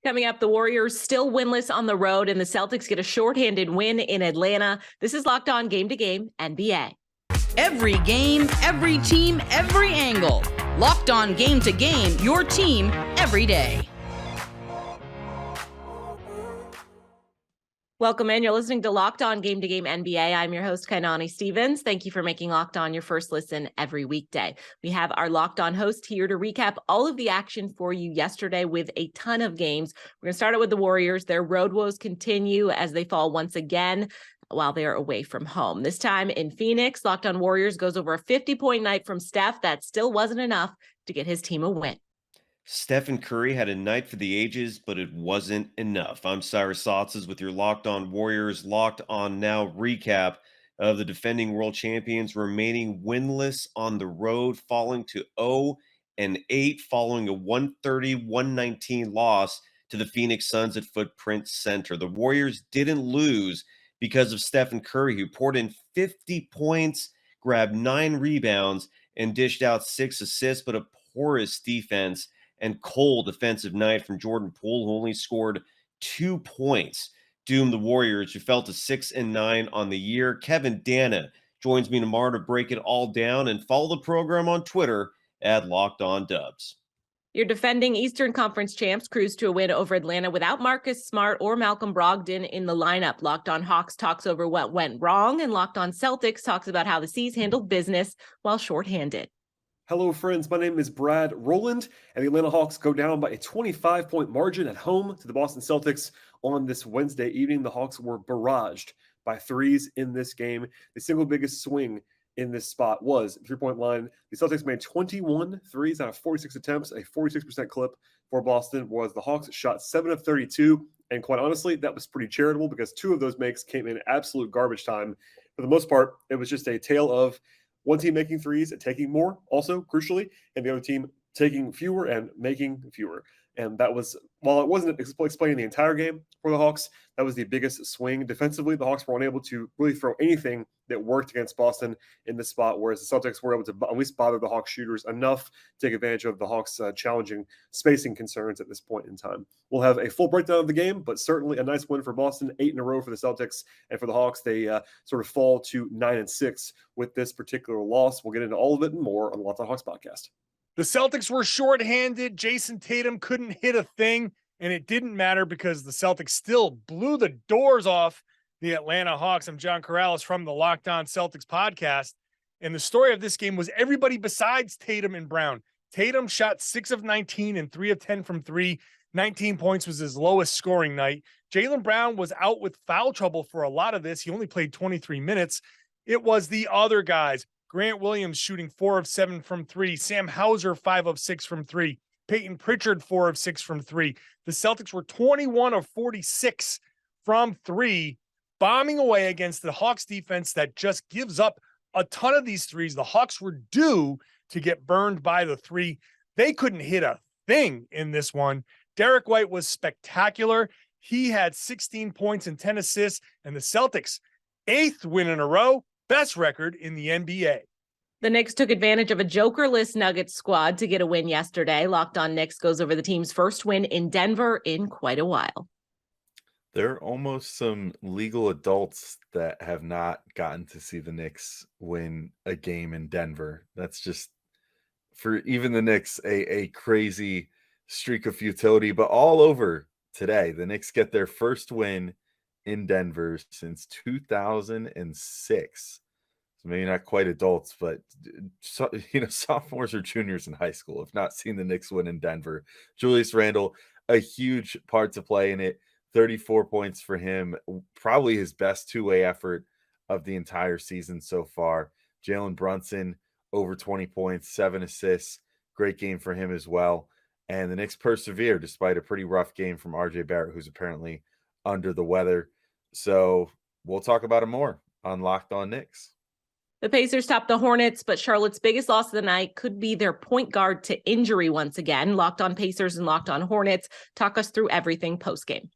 Coming up, the Warriors still winless on the road, and the Celtics get a shorthanded win in Atlanta. This is Locked On Game to Game NBA. Every game, every team, every angle. Locked On Game to Game, your team every day. Welcome in. You're listening to Locked On Game to Game NBA. I'm your host, Kainani Stevens. Thank you for making Locked On your first listen every weekday. We have our Locked On host here to recap all of the action for you yesterday with a ton of games. We're going to start out with the Warriors. Their road woes continue as they fall once again while they're away from home. This time in Phoenix, Locked On Warriors goes over a 50-point night from Steph. That still wasn't enough to get his team a win. Steph Curry had a night for the ages, but it wasn't enough. I'm Cyrus Saatsaz with your Locked On Warriors, Locked On Now recap of the defending world champions remaining winless on the road, falling to 0-8 following a 130-119 loss to the Phoenix Suns at Footprint Center. The Warriors didn't lose because of Stephen Curry, who poured in 50 points, grabbed 9 rebounds, and dished out 6 assists, but a porous defense and cold defensive night from Jordan Poole, who only scored 2 points, doomed the Warriors, who fell to 6-9 on the year. Kevin Dana joins me tomorrow to break it all down, and follow the program on Twitter at Locked On Dubs. Your defending Eastern Conference champs cruise to a win over Atlanta without Marcus Smart or Malcolm Brogdon in the lineup. Locked On Hawks talks over what went wrong, and Locked On Celtics talks about how the C's handled business while shorthanded. Hello, friends. My name is Brad Rowland, and the Atlanta Hawks go down by a 25-point margin at home to the Boston Celtics on this Wednesday evening. The Hawks were barraged by threes in this game. The single biggest swing in this spot was the three-point line. The Celtics made 21 threes out of 46 attempts, a 46% clip for Boston, whereas the Hawks shot 7 of 32. And quite honestly, that was pretty charitable because 2 of those makes came in absolute garbage time. For the most part, it was just a tale of one team making threes and taking more, also crucially, and the other team taking fewer and making fewer. And that was, while it wasn't explaining the entire game for the Hawks, that was the biggest swing. Defensively, the Hawks were unable to really throw anything that worked against Boston in this spot, whereas the Celtics were able to at least bother the Hawks shooters enough to take advantage of the Hawks' challenging spacing concerns at this point in time. We'll have a full breakdown of the game, but certainly a nice win for Boston, 8 in a row for the Celtics. And for the Hawks, they sort of fall to 9-6 with this particular loss. We'll get into all of it and more on the Locked On Hawks podcast. The Celtics were shorthanded. Jason Tatum couldn't hit a thing, and it didn't matter because the Celtics still blew the doors off the Atlanta Hawks. I'm John Corrales from the Locked On Celtics podcast, and the story of this game was everybody besides Tatum and Brown. Tatum shot 6 of 19 and 3 of 10 from 3. 19 points was his lowest scoring night. Jaylen Brown was out with foul trouble for a lot of this. He only played 23 minutes. It was the other guys. Grant Williams shooting 4 of 7 from 3. Sam Hauser, 5 of 6 from 3. Peyton Pritchard, 4 of 6 from 3. The Celtics were 21 of 46 from 3, bombing away against the Hawks defense that just gives up a ton of these threes. The Hawks were due to get burned by the 3. They couldn't hit a thing in this one. Derek White was spectacular. He had 16 points and 10 assists, and the Celtics' 8th win in a row. Best record in the NBA. The Knicks took advantage of a jokerless Nuggets squad to get a win yesterday. Locked On Knicks goes over the team's first win in Denver in quite a while. There are almost some legal adults that have not gotten to see the Knicks win a game in Denver. That's just, for even the Knicks, a crazy streak of futility. But all over today, the Knicks get their first win in Denver since 2006. So maybe not quite adults, but sophomores or juniors in high school have not seen the Knicks win in Denver. Julius Randle, a huge part to play in it. 34 points for him, probably his best two-way effort of the entire season so far. Jalen Brunson, over 20 points, 7 assists. Great game for him as well. And the Knicks persevere despite a pretty rough game from RJ Barrett, who's apparently under the weather. So we'll talk about it more on Locked On Knicks. The Pacers topped the Hornets, but Charlotte's biggest loss of the night could be their point guard to injury once again. Locked On Pacers and Locked On Hornets talk us through everything postgame.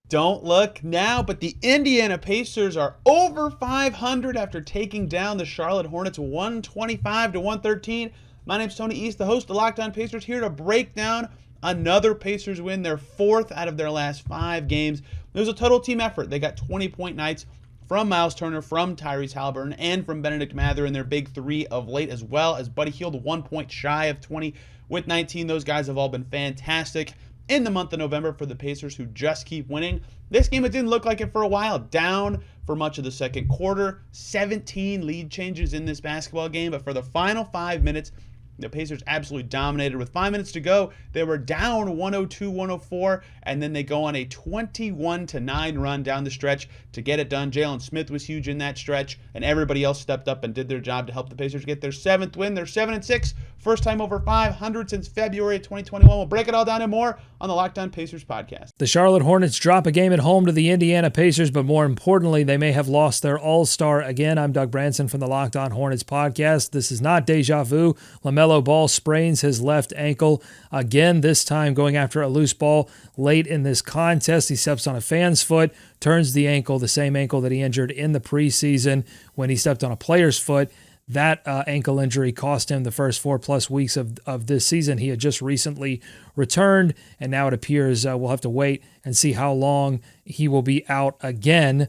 Don't look now, but the Indiana Pacers are over 500 after taking down the Charlotte Hornets 125-113. My name's Tony East, the host of Locked On Pacers, here to break down Another Pacers win, their 4th out of their last 5 games. It was a total team effort. They got 20-point nights from Miles Turner, from Tyrese Halliburton, and from Benedict Mather in their big 3 of late, as well as Buddy Hield, 1 point shy of 20 with 19. Those guys have all been fantastic in the month of November for the Pacers, who just keep winning. This game, it didn't look like it for a while. Down for much of the second quarter. 17 lead changes in this basketball game, but for the final 5 minutes, the Pacers absolutely dominated. With 5 minutes to go, they were down 102-104, and then they go on a 21-9 run down the stretch to get it done. Jalen Smith was huge in that stretch, and everybody else stepped up and did their job to help the Pacers get their 7th win. They're 7-6, first time over 500 since February of 2021. We'll break it all down and more on the Locked On Pacers podcast. The Charlotte Hornets drop a game at home to the Indiana Pacers, but more importantly, they may have lost their all-star again. I'm Doug Branson from the Locked On Hornets podcast. This is not deja vu. LaMelo Ball sprains his left ankle again, this time going after a loose ball late in this contest. He steps on a fan's foot, turns the ankle, the same ankle that he injured in the preseason when he stepped on a player's foot. That ankle injury cost him the first 4+ weeks of this season. He had just recently returned, and now it appears we'll have to wait and see how long he will be out again.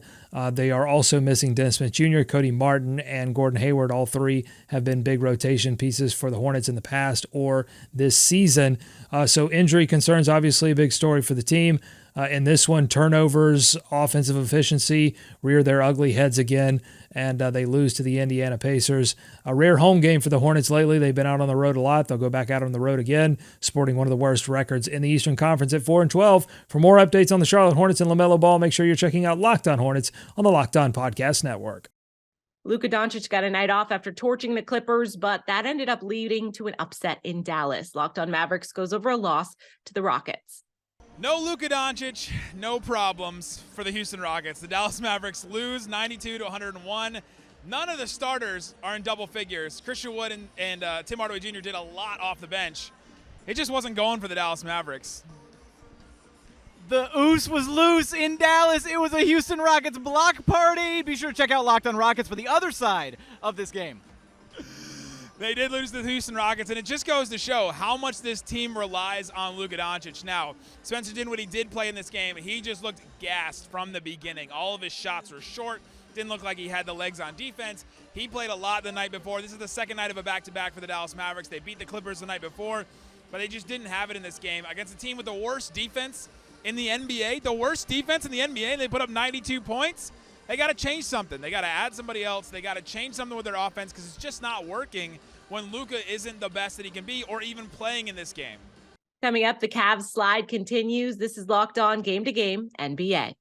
They are also missing Dennis Smith Jr., Cody Martin, and Gordon Hayward. All 3 have been big rotation pieces for the Hornets in the past or this season. So injury concerns, obviously a big story for the team. In this one, turnovers, offensive efficiency rear their ugly heads again, and they lose to the Indiana Pacers. A rare home game for the Hornets lately. They've been out on the road a lot. They'll go back out on the road again, sporting one of the worst records in the Eastern Conference at 4-12. For more updates on the Charlotte Hornets and LaMelo Ball, make sure you're checking out Locked On Hornets on the Locked On Podcast Network. Luka Doncic got a night off after torching the Clippers, but that ended up leading to an upset in Dallas. Locked On Mavericks goes over a loss to the Rockets. No Luka Doncic, no problems for the Houston Rockets. The Dallas Mavericks lose 92-101. None of the starters are in double figures. Christian Wood and Tim Hardaway Jr. did a lot off the bench. It just wasn't going for the Dallas Mavericks. The oos was loose in Dallas. It was a Houston Rockets block party. Be sure to check out Locked On Rockets for the other side of this game. They did lose to the Houston Rockets, and it just goes to show how much this team relies on Luka Doncic. Now, Spencer Dinwiddie did play in this game. He just looked gassed from the beginning. All of his shots were short. Didn't look like he had the legs on defense. He played a lot the night before. This is the second night of a back-to-back for the Dallas Mavericks. They beat the Clippers the night before, but they just didn't have it in this game. Against a team with the worst defense in the NBA, the worst defense in the NBA, and they put up 92 points. They got to change something. They got to add somebody else. They got to change something with their offense because it's just not working when Luka isn't the best that he can be or even playing in this game. Coming up, the Cavs slide continues. This is Locked On Game to Game NBA.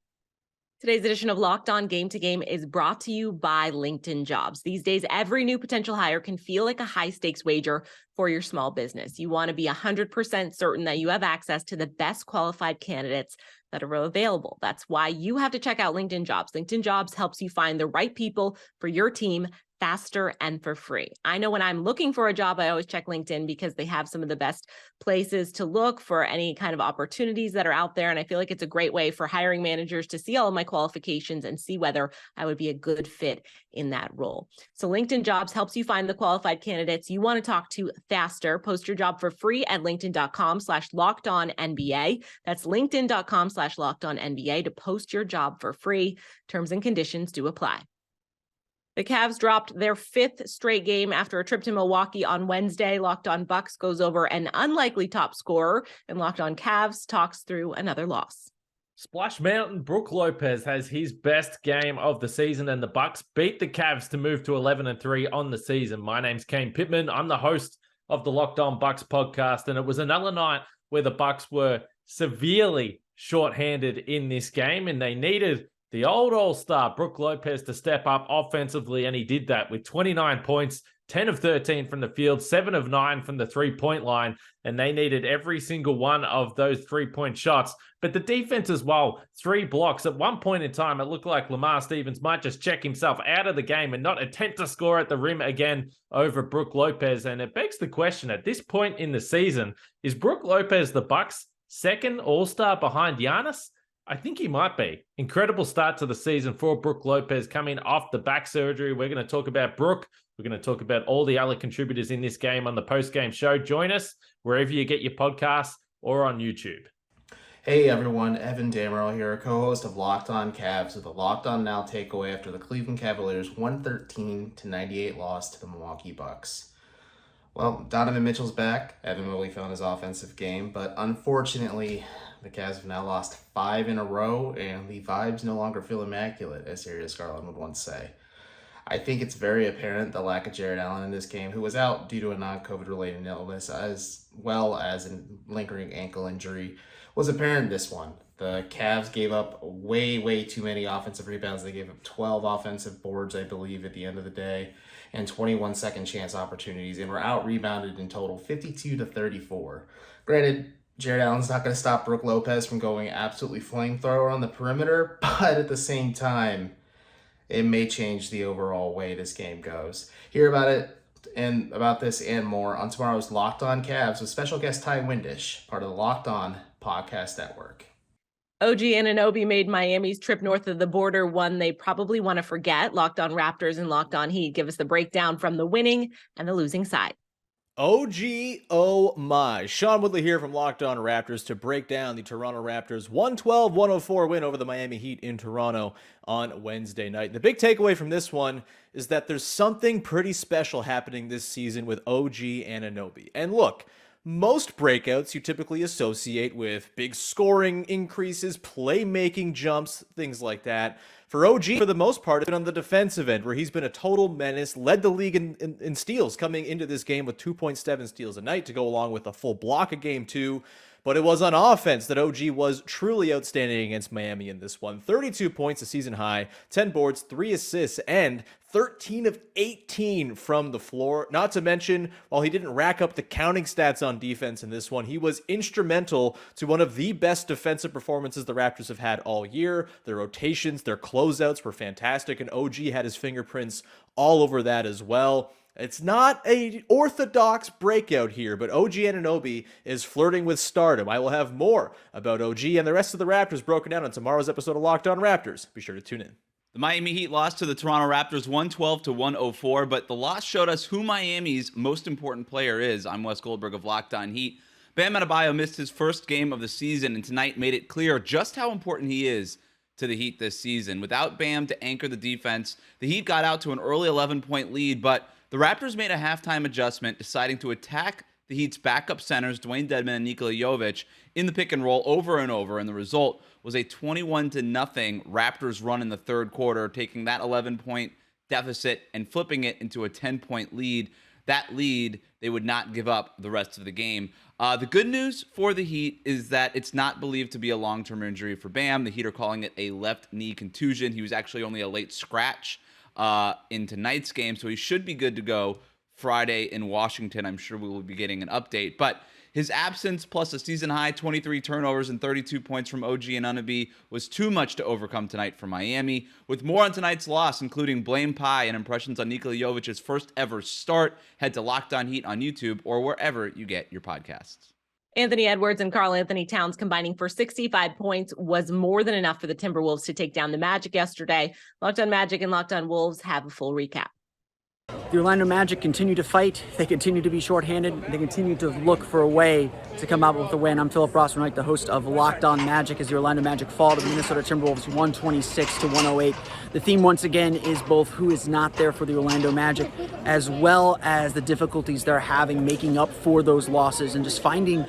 Today's edition of Locked On Game to Game is brought to you by LinkedIn Jobs. These days, every new potential hire can feel like a high-stakes wager for your small business. You want to be 100% certain that you have access to the best qualified candidates that are available. That's why you have to check out LinkedIn Jobs. LinkedIn Jobs helps you find the right people for your team faster and for free. I know when I'm looking for a job, I always check LinkedIn because they have some of the best places to look for any kind of opportunities that are out there. And I feel like it's a great way for hiring managers to see all of my qualifications and see whether I would be a good fit in that role. So LinkedIn Jobs helps you find the qualified candidates you want to talk to faster. Post your job for free at linkedin.com/lockedonnba. That's linkedin.com/lockedonnba to post your job for free. Terms and conditions do apply. The Cavs dropped their 5th straight game after a trip to Milwaukee on Wednesday. Locked On Bucks goes over an unlikely top scorer, and Locked On Cavs talks through another loss. Splash Mountain Brook Lopez has his best game of the season, and the Bucks beat the Cavs to move to 11-3 on the season. My name's Kane Pittman. I'm the host of the Locked On Bucks podcast, and it was another night where the Bucks were severely shorthanded in this game, and they needed the old all-star Brook Lopez to step up offensively, and he did that with 29 points, 10 of 13 from the field, 7 of 9 from the three-point line, and they needed every single one of those three-point shots. But the defense as well, 3 blocks. At one point in time, it looked like Lamar Stevens might just check himself out of the game and not attempt to score at the rim again over Brook Lopez. And it begs the question, at this point in the season, is Brook Lopez the Bucks' second all-star behind Giannis? I think he might be. Incredible start to the season for Brook Lopez coming off the back surgery. We're going to talk about Brook. We're going to talk about all the other contributors in this game on the post-game show. Join us wherever you get your podcasts or on YouTube. Hey everyone, Evan Dammerel here, co-host of Locked On Cavs with a Locked On Now takeaway after the Cleveland Cavaliers 113-98 loss to the Milwaukee Bucks. Well, Donovan Mitchell's back. Evan really found his offensive game, but unfortunately, the Cavs have now lost 5 in a row, and the vibes no longer feel immaculate, as Darius Garland would once say. I think it's very apparent the lack of Jared Allen in this game, who was out due to a non-COVID related illness, as well as a lingering ankle injury, was apparent in this one. The Cavs gave up way too many offensive rebounds. They gave up 12 offensive boards, I believe, at the end of the day, and 21 second chance opportunities, and were out-rebounded in total 52-34. Granted, Jared Allen's not going to stop Brook Lopez from going absolutely flamethrower on the perimeter, but at the same time, it may change the overall way this game goes. Hear about it and about this and more on tomorrow's Locked On Cavs with special guest Ty Windish, part of the Locked On Podcast Network. OG Anunoby made Miami's trip north of the border one they probably want to forget. Locked On Raptors and Locked On Heat give us the breakdown from the winning and the losing side. OG, oh my. Sean Woodley here from Locked On Raptors to break down the Toronto Raptors 112-104 win over the Miami Heat in Toronto on Wednesday night. The big takeaway from this one is that there's something pretty special happening this season with OG Anunoby. And look, most breakouts you typically associate with big scoring increases, playmaking jumps, things like that. For OG, for the most part, it's been on the defensive end, where he's been a total menace, led the league in steals coming into this game with 2.7 steals a night to go along with a full block a game too. But it was on offense that OG was truly outstanding against Miami in this one. 32 points, a season high, 10 boards, 3 assists, and 13 of 18 from the floor. Not to mention, while he didn't rack up the counting stats on defense in this one, he was instrumental to one of the best defensive performances the Raptors have had all year. Their rotations, their closeouts were fantastic, and OG had his fingerprints all over that as well. It's not a orthodox breakout here, but OG Anunoby is flirting with stardom. I will have more about OG and the rest of the Raptors broken down on tomorrow's episode of Locked On Raptors. Be sure to tune in. The Miami Heat lost to the Toronto Raptors 112-104, but the loss showed us who Miami's most important player is. I'm Wes Goldberg of Locked On Heat. Bam Adebayo missed his first game of the season, and tonight made it clear just how important he is to the Heat this season. Without Bam to anchor the defense, the Heat got out to an early 11-point lead, but the Raptors made a halftime adjustment, deciding to attack the Heat's backup centers, Dwayne Dedmon and Nikola Jovic, in the pick and roll over and over, and the result was a 21-0 Raptors run in the third quarter, taking that 11-point deficit and flipping it into a 10-point lead. That lead, they would not give up the rest of the game. The good news for the Heat is that it's not believed to be a long-term injury for Bam. The Heat are calling it a left knee contusion. He was actually only a late scratch in tonight's game, so he should be good to go Friday in Washington. I'm sure we will be getting an update, but his absence plus a season-high 23 turnovers and 32 points from OG Anunoby was too much to overcome tonight for Miami. With more on tonight's loss, including blame pie and impressions on Nikola Jovic's first ever start, head to Locked On Heat on YouTube or wherever you get your podcasts. Anthony Edwards and Karl Anthony Towns combining for 65 points was more than enough for the Timberwolves to take down the Magic yesterday. Locked On Magic and Locked On Wolves have a full recap. The Orlando Magic continue to fight. They continue to be shorthanded. They continue to look for a way to come out with a win. I'm Philip Rossman-Wright, the host of Locked On Magic, as the Orlando Magic fall to the Minnesota Timberwolves 126-108. The theme once again is both who is not there for the Orlando Magic, as well as the difficulties they're having making up for those losses and just finding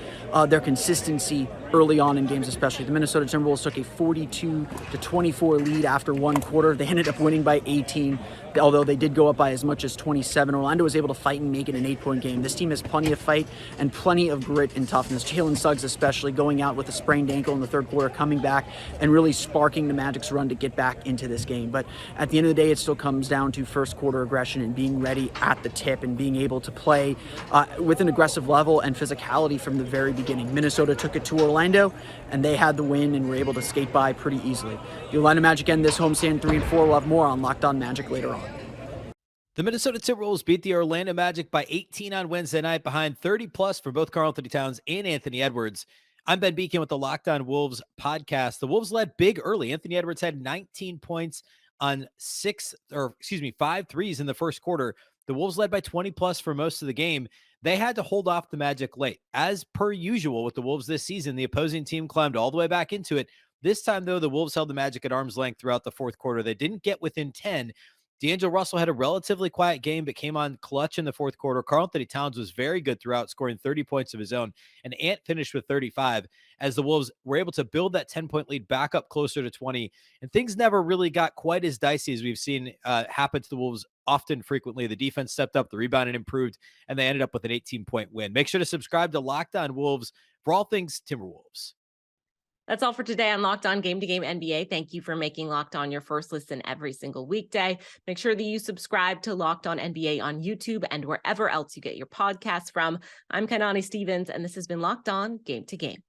their consistency early on in games especially. The Minnesota Timberwolves took a 42-24 lead after one quarter. They ended up winning by 18, although they did go up by as much as 27. Orlando was able to fight and make it an 8-point game. This team has plenty of fight and plenty of grit and toughness. Jalen Suggs especially going out with a sprained ankle in the third quarter, coming back and really sparking the Magic's run to get back into this game. But at the end of the day, it still comes down to first quarter aggression and being ready at the tip and being able to play with an aggressive level and physicality from the very beginning. Minnesota took it to Orlando and they had the win and were able to skate by pretty easily. The Orlando Magic end this homestand 3-4. We'll have more on Locked On Magic later on. The Minnesota Timberwolves beat the Orlando Magic by 18 on Wednesday night behind 30-plus for both Karl Anthony Towns and Anthony Edwards. I'm Ben Beacon with the Locked On Wolves podcast. The Wolves led big early. Anthony Edwards had 19 points on 5 threes in the first quarter. The Wolves led by 20-plus for most of the game. They had to hold off the Magic late. As per usual with the Wolves this season, the opposing team climbed all the way back into it. This time, though, the Wolves held the Magic at arm's length throughout the fourth quarter. They didn't get within 10. D'Angelo Russell had a relatively quiet game, but came on clutch in the fourth quarter. Karl-Anthony Towns was very good throughout, scoring 30 points of his own. And Ant finished with 35 as the Wolves were able to build that 10-point lead back up closer to 20. And things never really got quite as dicey as we've seen happen to the Wolves often, frequently. The defense stepped up, the rebounding improved, and they ended up with an 18-point win. Make sure to subscribe to Locked On Wolves for all things Timberwolves. That's all for today on Locked On Game to Game NBA. Thank you for making Locked On your first listen every single weekday. Make sure that you subscribe to Locked On NBA on YouTube and wherever else you get your podcasts from. I'm Kainani Stevens, and this has been Locked On Game to Game.